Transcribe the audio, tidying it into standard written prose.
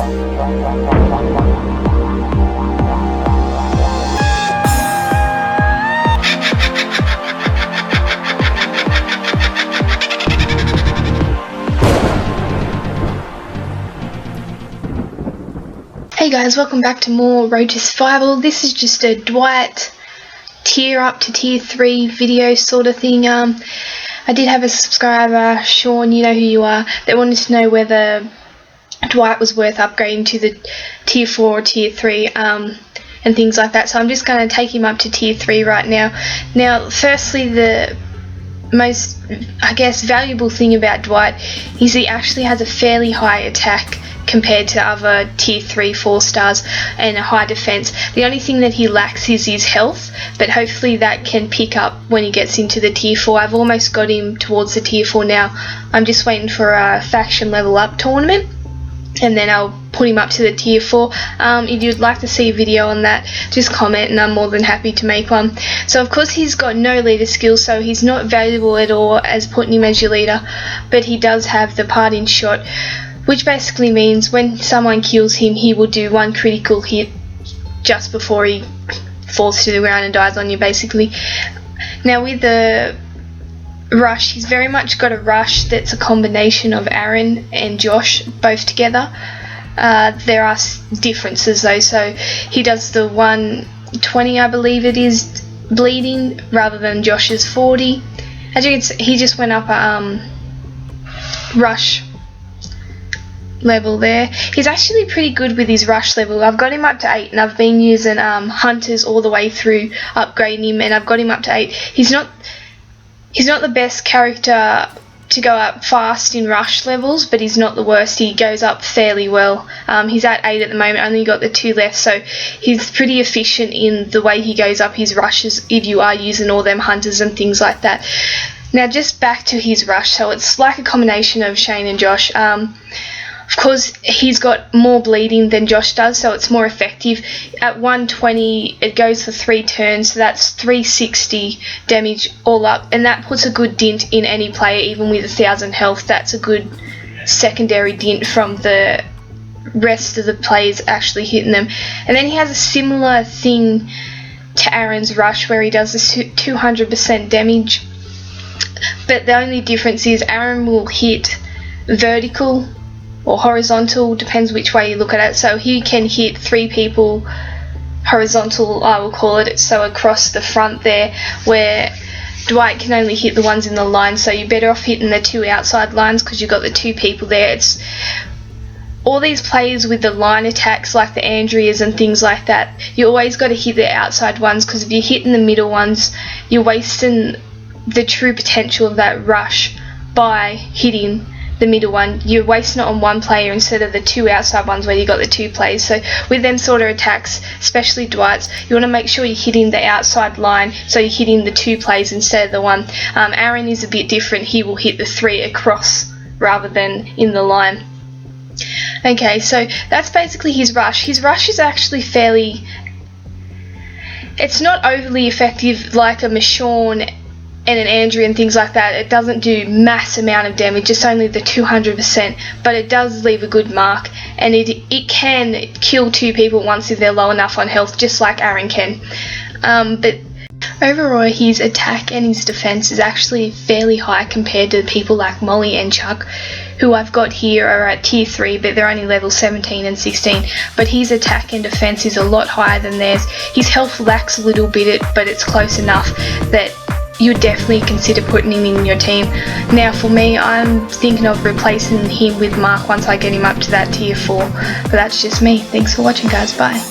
Hey guys, welcome back to more Road to Survival. This is just a Dwight tier up to tier 3 video sort of thing. I did have a subscriber, Sean, you know who you are, that wanted to know whether Dwight was worth upgrading to the tier 4 or tier 3 and things like that. So I'm just going to take him up to tier 3 right now. Now, firstly, the most, I guess, valuable thing about Dwight is he actually has a fairly high attack compared to other tier 3 4 stars and a high defense. The only thing that he lacks is his health, but hopefully that can pick up when he gets into the tier 4. I've almost got him towards the tier 4 now. I'm just waiting for a faction level up tournament and then I'll put him up to the tier 4. If you'd like to see a video on that, just comment and I'm more than happy to make one. So of course he's got no leader skills, so he's not valuable at all as putting him as your leader, but he does have the parting shot, which basically means when someone kills him, he will do one critical hit just before he falls to the ground and dies on you, basically. Now with the rush, he's very much got a rush that's a combination of Aaron and Josh both together. There are differences though, so he does the 120, I believe it is, bleeding rather than Josh's 40. As you can see, he just went up a rush level there. He's actually pretty good with his rush level. I've got him up to 8 and I've been using hunters all the way through upgrading him, and I've got him up to 8. He's not the best character to go up fast in rush levels, but he's not the worst. He goes up fairly well. He's at 8 at the moment, only got the 2 left, so he's pretty efficient in the way he goes up his rushes if you are using all them hunters and things like that. Now just back to his rush, so it's like a combination of Shane and Josh. Of course, he's got more bleeding than Josh does, so it's more effective. At 120, it goes for 3 turns, so that's 360 damage all up, and that puts a good dint in any player, even with 1,000 health. That's a good secondary dint from the rest of the players actually hitting them. And then he has a similar thing to Aaron's rush, where he does this 200% damage, but the only difference is Aaron will hit vertical or horizontal, depends which way you look at it. So he can hit 3 people horizontal, I will call it, so across the front there, where Dwight can only hit the ones in the line, so you're better off hitting the 2 outside lines because you've got the 2 people there. It's all these players with the line attacks like the Andreas and things like that, you always got to hit the outside ones, because if you're hitting the middle ones, you're wasting the true potential of that rush by hitting the middle one. You're wasting it on one player instead of the 2 outside ones where you got the 2 players. So with them sort of attacks, especially Dwight's, you want to make sure you're hitting the outside line, so you're hitting the 2 players instead of the 1. Aaron is a bit different. He will hit the 3 across rather than in the line. Okay, so that's basically his rush. His rush is actually fairly, it's not overly effective like a Michonne and an Andrea and things like that. It doesn't do mass amount of damage, it's only the 200%, but it does leave a good mark, and it can kill 2 people once if they're low enough on health, just like Aaron can. But overall his attack and his defense is actually fairly high compared to people like Molly and Chuck, who I've got here are at tier 3, but they're only level 17 and 16, but his attack and defense is a lot higher than theirs. His health lacks a little bit, but it's close enough that you would definitely consider putting him in your team. Now for me, I'm thinking of replacing him with Mark once I get him up to that tier 4, but that's just me. Thanks for watching guys, bye.